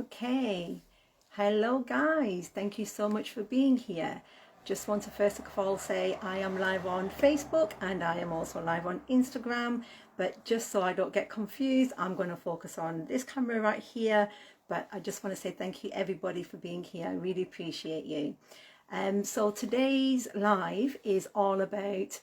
Okay, hello guys, thank you so much for being here. Just want to first of all say I am live on Facebook and I am also live on Instagram, but just so I don't get confused, I'm going to focus on this camera right here. But I just want to say thank you everybody for being here. I really appreciate you. So today's live is all about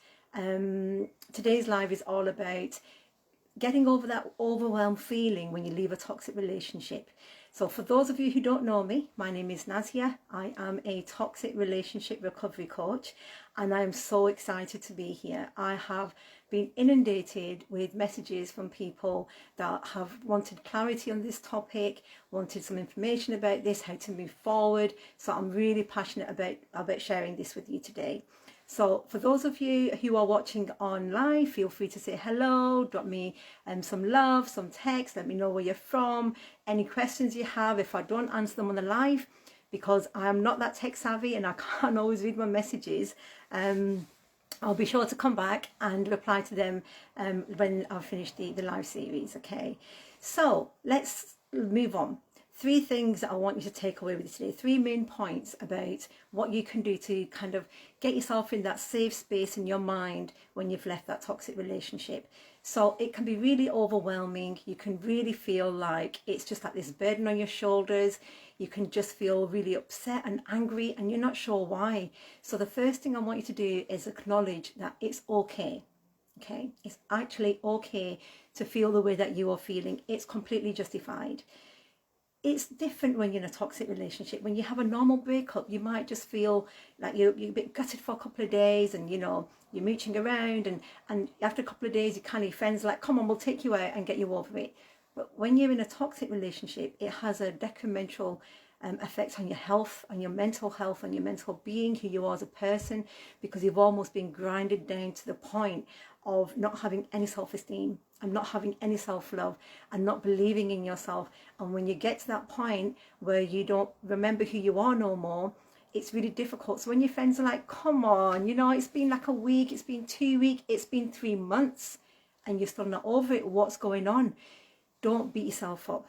getting over that overwhelmed feeling when you leave a toxic relationship. So for those of you who don't know me, my name is Nazia. I am a toxic relationship recovery coach and I am so excited to be here. I have been inundated with messages from people that have wanted clarity on this topic, wanted some information about this, how to move forward. So I'm really passionate about sharing this with you today. So for those of you who are watching on live, feel free to say hello, drop me some love, some text, let me know where you're from, any questions you have if I don't answer them on the live, because I'm not that tech savvy and I can't always read my messages. I'll be sure to come back and reply to them when I've finished the live series, okay? So let's move on. 3 things that I want you to take away with you today. 3 main points about what you can do to kind of get yourself in that safe space in your mind when you've left that toxic relationship. So it can be really overwhelming. You can really feel like it's just like this burden on your shoulders. You can just feel really upset and angry and you're not sure why. So the first thing I want you to do is acknowledge that it's okay. Okay, it's actually okay to feel the way that you are feeling. It's completely justified. It's different when you're in a toxic relationship. When you have a normal breakup, you might just feel like you're a bit gutted for a couple of days and, you know, you're mooching around and after a couple of days, your friends are like, come on, we'll take you out and get you over it. But when you're in a toxic relationship, it has a detrimental effect on your health, on your mental health, on your mental being, who you are as a person, because you've almost been grinded down to the point of not having any self-esteem and not having any self-love and not believing in yourself. And when you get to that point where you don't remember who you are no more, it's really difficult. So when your friends are like, come on, you know, it's been like a week, it's been 2 weeks, it's been 3 months and you're still not over it, what's going on? Don't beat yourself up.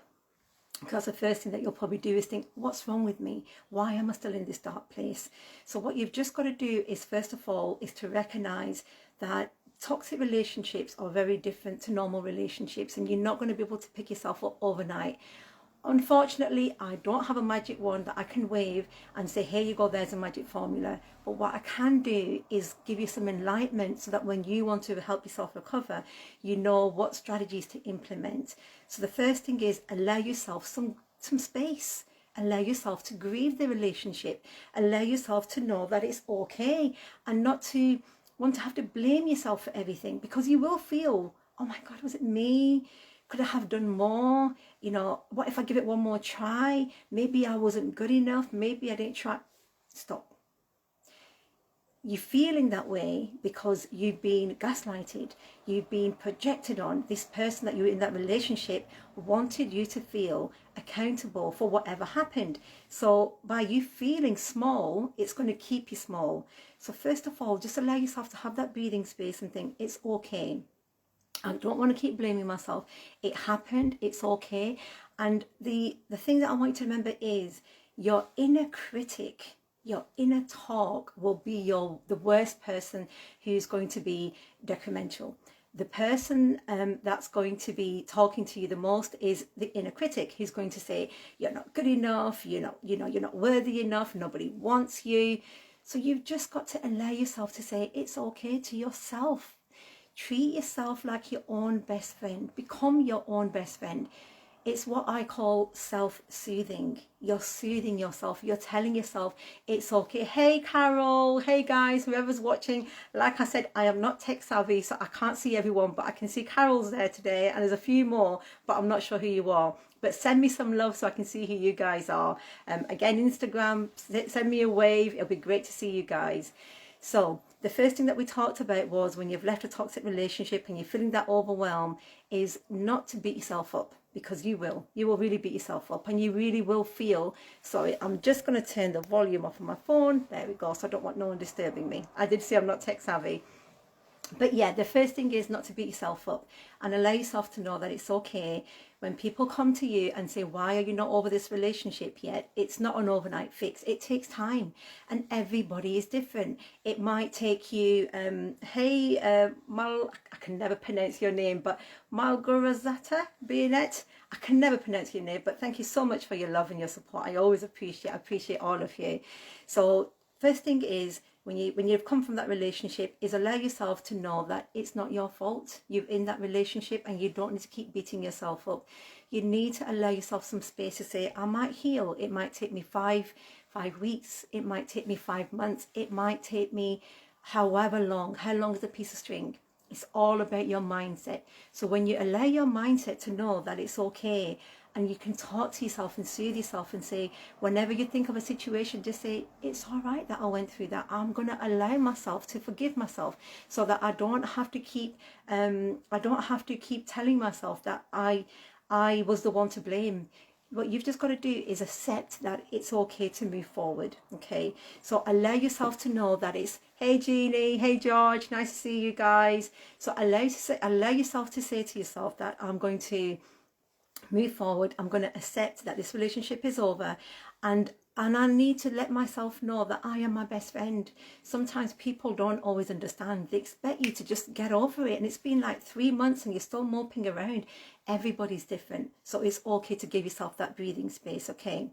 Because the first thing that you'll probably do is think, what's wrong with me? Why am I still in this dark place? So what you've just got to do is, first of all, is to recognize that toxic relationships are very different to normal relationships and you're not going to be able to pick yourself up overnight. Unfortunately, I don't have a magic wand that I can wave and say, here you go, there's a magic formula. But what I can do is give you some enlightenment so that when you want to help yourself recover, you know what strategies to implement. So the first thing is allow yourself some space. Allow yourself to grieve the relationship. Allow yourself to know that it's okay and not to want to have to blame yourself for everything, because you will feel, oh my God, was it me? Could I have done more? You know, what if I give it one more try? Maybe I wasn't good enough. Maybe I didn't try. Stop. You're feeling that way because you've been gaslighted. You've been projected on. This person that you're in that relationship wanted you to feel accountable for whatever happened. So by you feeling small, it's going to keep you small. So first of all, just allow yourself to have that breathing space and think, it's okay. I don't want to keep blaming myself. It happened. It's okay. And the thing that I want you to remember is your inner critic, your inner talk will be the worst person who's going to be detrimental. The person that's going to be talking to you the most is the inner critic, who's going to say, you're not good enough, you're not worthy enough, nobody wants you. So you've just got to allow yourself to say it's okay to yourself. Treat yourself like your own best friend. Become your own best friend. It's what I call self-soothing. You're soothing yourself. You're telling yourself it's okay. Hey, Carol. Hey, guys, whoever's watching. Like I said, I am not tech savvy, so I can't see everyone, but I can see Carol's there today, and there's a few more, but I'm not sure who you are. But send me some love so I can see who you guys are. Again, Instagram, send me a wave. It'll be great to see you guys. So the first thing that we talked about was when you've left a toxic relationship and you're feeling that overwhelm is not to beat yourself up, because you will really beat yourself up and you really will feel, sorry, I'm just going to turn the volume off on my phone. There we go. So I don't want no one disturbing me. I did say I'm not tech savvy. But yeah, the first thing is not to beat yourself up and allow yourself to know that it's okay. When people come to you and say, why are you not over this relationship yet? It's not an overnight fix. It takes time, and everybody is different. It might take you, I can never pronounce your name, but Malgorazata Bayonet. I can never pronounce your name, but thank you so much for your love and your support. I always appreciate all of you. So first thing is, when you've come from that relationship, is allow yourself to know that it's not your fault. You're in that relationship and you don't need to keep beating yourself up. You need to allow yourself some space to say, I might heal. It might take me five weeks. It might take me 5 months. It might take me however long. How long is a piece of string? It's all about your mindset. So when you allow your mindset to know that it's okay, and you can talk to yourself and soothe yourself and say, whenever you think of a situation, just say, it's all right that I went through that. I'm going to allow myself to forgive myself, so that I don't have to keep telling myself that I was the one to blame. What you've just got to do is accept that it's okay to move forward. Okay, so allow yourself to know that it's, hey Jeannie, hey George, nice to see you guys. So allow yourself to say to yourself that I'm going to move forward. I'm going to accept that this relationship is over, and I need to let myself know that I am my best friend. Sometimes people don't always understand. They expect you to just get over it, and it's been like 3 months and you're still moping around. Everybody's different, so it's okay to give yourself that breathing space. Okay,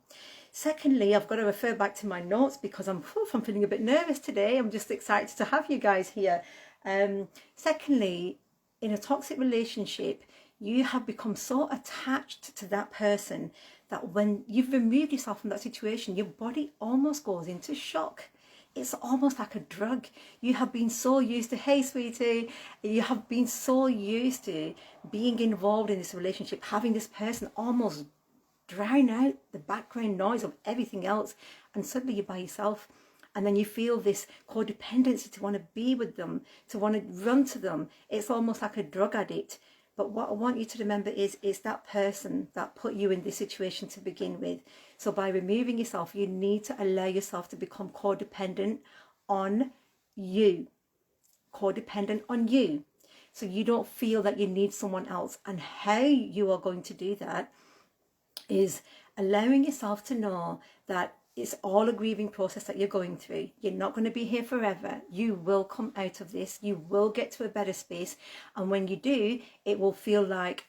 secondly, I've got to refer back to my notes because I'm feeling a bit nervous today. I'm just excited to have you guys here. Secondly, in a toxic relationship, you have become so attached to that person that when you've removed yourself from that situation, your body almost goes into shock. It's almost like a drug. You have been so used to, hey sweetie, you have been so used to being involved in this relationship, having this person almost drown out the background noise of everything else, and suddenly you're by yourself. And then you feel this codependency to want to be with them, to want to run to them. It's almost like a drug addict. But what I want you to remember is it's that person that put you in this situation to begin with. So by removing yourself, you need to allow yourself to become codependent on you. Codependent on you. So you don't feel that you need someone else. And how you are going to do that is allowing yourself to know that it's all a grieving process that you're going through. You're not going to be here forever. You will come out of this. You will get to a better space. And when you do, it will feel like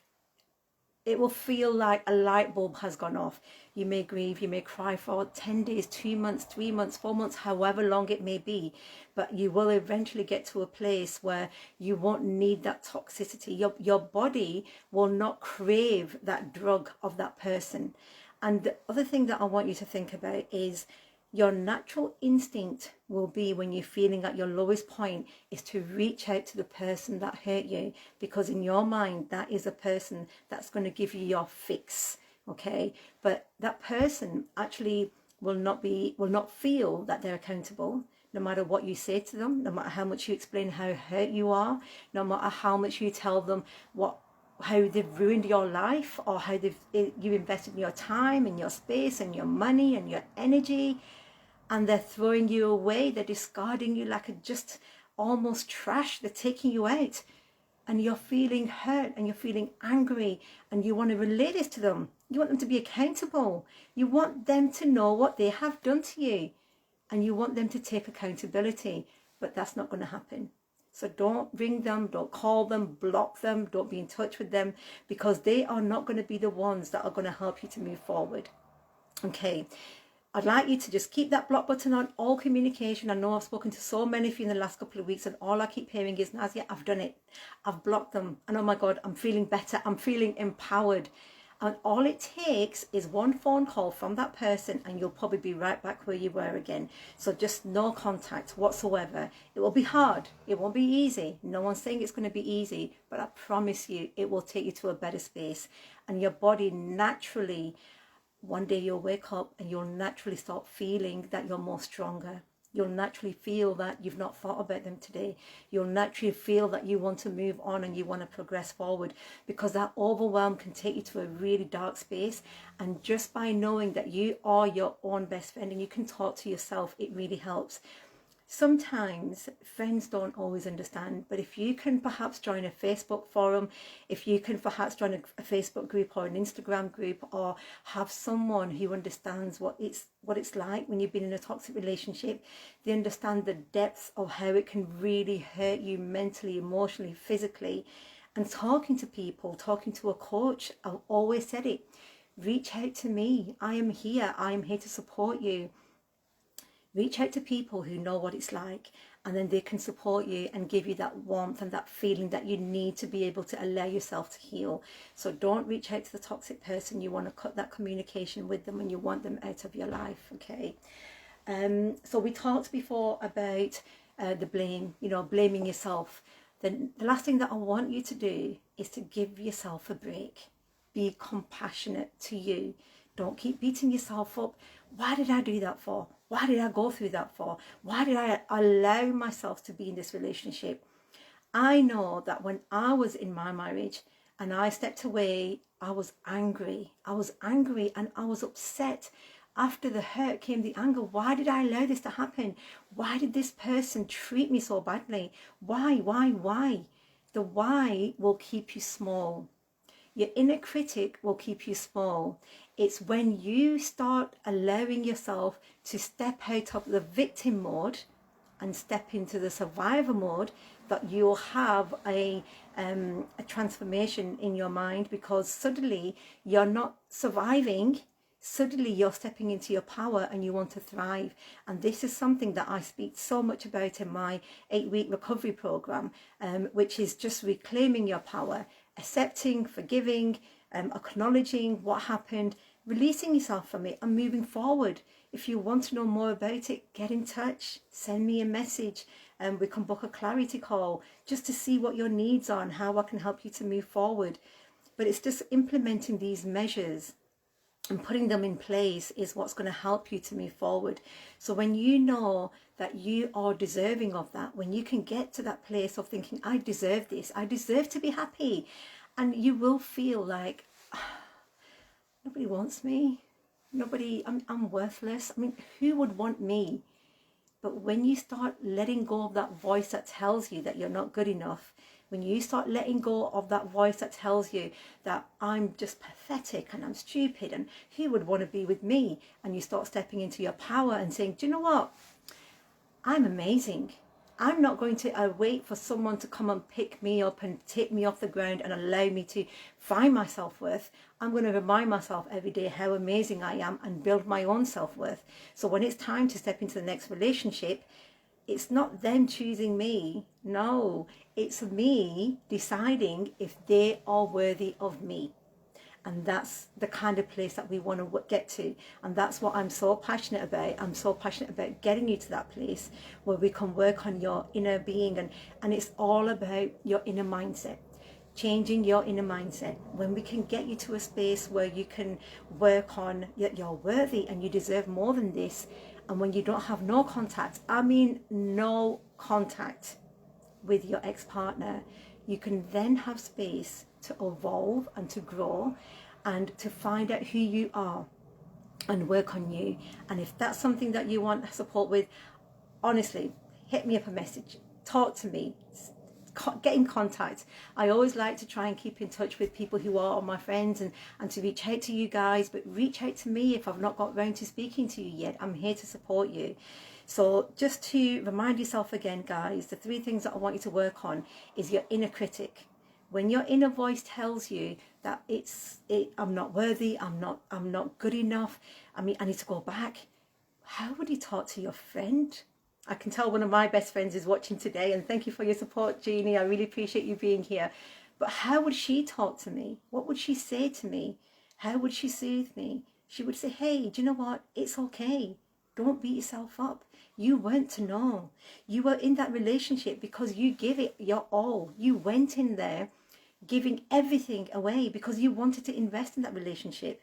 a light bulb has gone off. You may grieve, you may cry for 10 days, 2 months, 3 months, 4 months, however long it may be. But you will eventually get to a place where you won't need that toxicity. Your body will not crave that drug of that person. And the other thing that I want you to think about is your natural instinct will be, when you're feeling at your lowest point, is to reach out to the person that hurt you, because in your mind that is a person that's going to give you your fix. Okay, but that person actually will not feel that they're accountable, no matter what you say to them, no matter how much you explain how hurt you are, no matter how much you tell them how they've ruined your life, or how you invested in your time and your space and your money and your energy, and they're throwing you away. They're discarding you like just almost trash. They're taking you out, and you're feeling hurt and you're feeling angry, and you want to relay this to them. You want them to be accountable. You want them to know what they have done to you, and you want them to take accountability, but that's not going to happen. So don't ring them, don't call them, block them, don't be in touch with them, because they are not going to be the ones that are going to help you to move forward. Okay, I'd like you to just keep that block button on all communication. I know I've spoken to so many of you in the last couple of weeks, and all I keep hearing is, Nazia, I've done it. I've blocked them. And oh my God, I'm feeling better. I'm feeling empowered. And all it takes is one phone call from that person, and you'll probably be right back where you were again. So just no contact whatsoever. It will be hard. It won't be easy. No one's saying it's going to be easy, but I promise you, it will take you to a better space. And your body naturally, one day you'll wake up and you'll naturally start feeling that you're more stronger. You'll naturally feel that you've not thought about them today. You'll naturally feel that you want to move on and you want to progress forward, because that overwhelm can take you to a really dark space. And just by knowing that you are your own best friend and you can talk to yourself, it really helps. Sometimes friends don't always understand, but if you can perhaps join a Facebook forum, if you can perhaps join a Facebook group or an Instagram group, or have someone who understands what it's like when you've been in a toxic relationship, they understand the depths of how it can really hurt you mentally, emotionally, physically. And talking to people, talking to a coach, I've always said it, reach out to me. I am here to support you. Reach out to people who know what it's like, and then they can support you and give you that warmth and that feeling that you need to be able to allow yourself to heal. So don't reach out to the toxic person. You want to cut that communication with them when you want them out of your life, okay? So we talked before about the blame, blaming yourself. Then the last thing that I want you to do is to give yourself a break. Be compassionate to you. Don't keep beating yourself up. Why did I do that for? Why did I go through that for? Why did I allow myself to be in this relationship? I know that when I was in my marriage and I stepped away, I was angry. I was angry and I was upset. After the hurt came the anger. Why did I allow this to happen? Why did this person treat me so badly? Why? The why will keep you small. Your inner critic will keep you small. It's when you start allowing yourself to step out of the victim mode and step into the survivor mode that you'll have a transformation in your mind, because suddenly you're not surviving. Suddenly you're stepping into your power and you want to thrive. And this is something that I speak so much about in my 8-week recovery program, which is just reclaiming your power, accepting, forgiving, acknowledging what happened, releasing yourself from it and moving forward. If you want to know more about it, get in touch, send me a message, and we can book a clarity call just to see what your needs are and how I can help you to move forward. But it's just implementing these measures and putting them in place is what's going to help you to move forward. So when you know that you are deserving of that, when you can get to that place of thinking, I deserve this, I deserve to be happy, and you will feel like, nobody wants me, I'm worthless. I mean, who would want me? But when you start letting go of that voice that tells you that you're not good enough, when you start letting go of that voice that tells you that I'm just pathetic and I'm stupid and who would want to be with me, and you start stepping into your power and saying, do you know what? I'm amazing. I'm not going to wait for someone to come and pick me up and take me off the ground and allow me to find my self-worth. I'm going to remind myself every day how amazing I am and build my own self-worth. So when it's time to step into the next relationship, it's not them choosing me. No, it's me deciding if they are worthy of me. And that's the kind of place that we want to get to. And that's what I'm so passionate about. I'm so passionate about getting you to that place where we can work on your inner being. And it's all about your inner mindset, changing your inner mindset. When we can get you to a space where you can work on you're worthy and you deserve more than this. And when you don't have no contact, I mean no contact with your ex-partner, you can then have space to evolve and to grow and to find out who you are and work on you. And if that's something that you want support with, honestly, hit me up a message, talk to me, get in contact. I always like to try and keep in touch with people who are my friends and to reach out to you guys, but reach out to me if I've not got round to speaking to you yet. I'm here to support you. So just to remind yourself again, guys, the 3 things that I want you to work on is your inner critic. When your inner voice tells you that I'm not worthy, I'm not good enough, I need to go back. How would you talk to your friend? I can tell one of my best friends is watching today, and thank you for your support, Jeannie. I really appreciate you being here. But how would she talk to me? What would she say to me? How would she soothe me? She would say, hey, do you know what? It's okay. Don't beat yourself up. You weren't to know. You were in that relationship because you gave it your all. You went in there giving everything away because you wanted to invest in that relationship.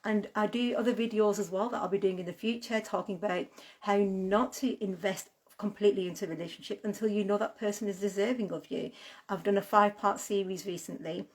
And I do other videos as well that I'll be doing in the future, talking about how not to invest completely into a relationship until you know that person is deserving of you. I've done a 5-part series recently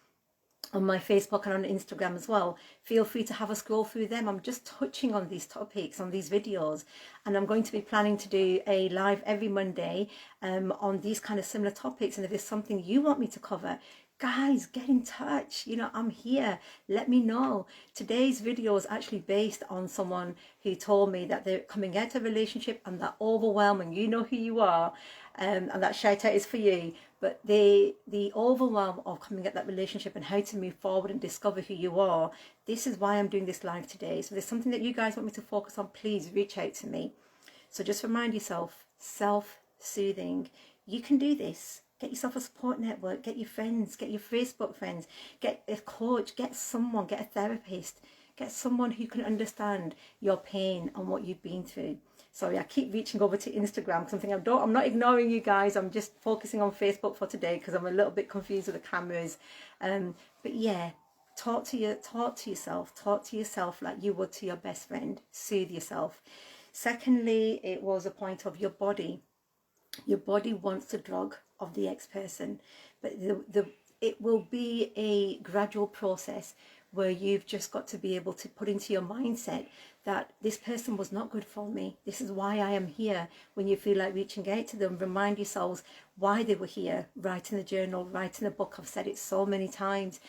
on my Facebook and on Instagram as well. Feel free to have a scroll through them. I'm just touching on these topics on these videos, and I'm going to be planning to do a live every Monday on these kind of similar topics. And if there's something you want me to cover, guys, get in touch. You know, I'm here. Let me know. Today's video is actually based on someone who told me that they're coming out of a relationship and that overwhelm, and you know who you are, and that shout out is for you. But the overwhelm of coming at that relationship and how to move forward and discover who you are, this is why I'm doing this live today. So if there's something that you guys want me to focus on, please reach out to me. So just remind yourself, self-soothing. You can do this. Get yourself a support network, get your friends, get your Facebook friends, get a coach, get someone, get a therapist, get someone who can understand your pain and what you've been through. Sorry, I keep reaching over to Instagram, something I'm not ignoring you guys. I'm just focusing on Facebook for today because I'm a little bit confused with the cameras. But yeah, talk to yourself like you would to your best friend. Soothe yourself. Secondly, it was a point of your body. Your body wants the drug of the ex-person, but it will be a gradual process where you've just got to be able to put into your mindset that this person was not good for me. This is why I am here. When you feel like reaching out to them, remind yourselves why they were here. Write in the journal, write in the book. I've said it so many times.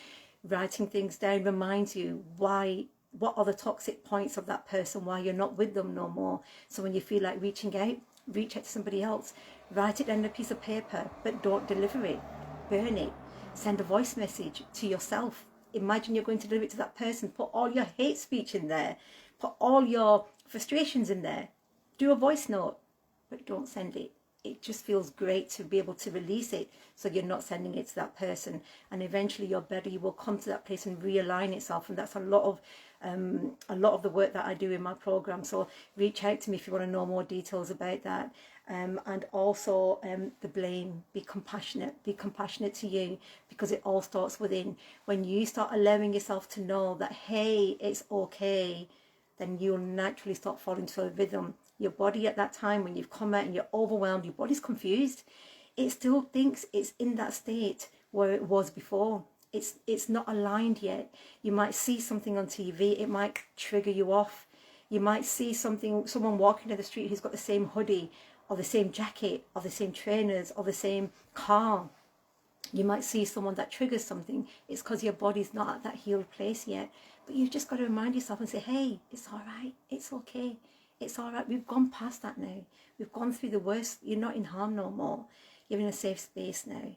Writing things down reminds you why, what are the toxic points of that person, why you're not with them no more. So when you feel like reaching out, reach out to somebody else. Write it down on a piece of paper, but don't deliver it. Burn it. Send a voice message to yourself. Imagine you're going to deliver it to that person. Put all your hate speech in there. Put all your frustrations in there. Do a voice note, but don't send it. It just feels great to be able to release it, so you're not sending it to that person. And eventually your body will come to that place and realign itself. And that's a lot of the work that I do in my program. So reach out to me if you want to know more details about that. And also the blame. Be compassionate to you, because it all starts within. When you start allowing yourself to know that, hey, it's okay, then you'll naturally start falling into a rhythm. Your body at that time, when you've come out and you're overwhelmed, your body's confused. It still thinks it's in that state where it was before. It's not aligned yet. You might see something on TV, it might trigger you off. You might see someone walking down the street who's got the same hoodie or the same jacket or the same trainers or the same car. You might see someone that triggers something. It's because your body's not at that healed place yet. But you've just got to remind yourself and say, hey, it's all right. It's okay. It's all right. We've gone past that now. We've gone through the worst. You're not in harm no more. You're in a safe space now.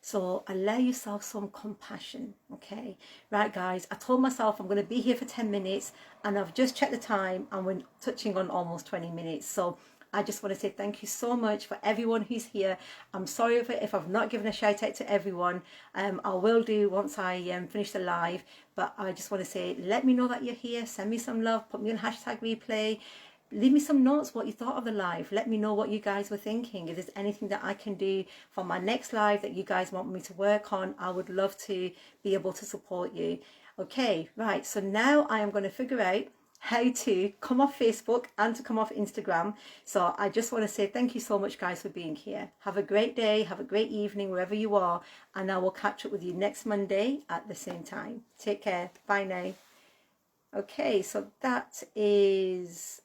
So allow yourself some compassion, okay? Right, guys, I told myself I'm going to be here for 10 minutes, and I've just checked the time, and we're touching on almost 20 minutes. So I just want to say thank you so much for everyone who's here. I'm sorry if I've not given a shout out to everyone. I will do once I finish the live, but I just want to say, let me know that you're here. Send me some love. Put me on #replay. Leave me some notes what you thought of the live. Let me know what you guys were thinking. If there's anything that I can do for my next live that you guys want me to work on, I would love to be able to support you. Okay, right, so now I am going to figure out how to come off Facebook and to come off Instagram. So I just want to say thank you so much, guys, for being here. Have a great day, have a great evening wherever you are, and I will catch up with you next Monday at the same time. Take care. Bye now. Okay, so that is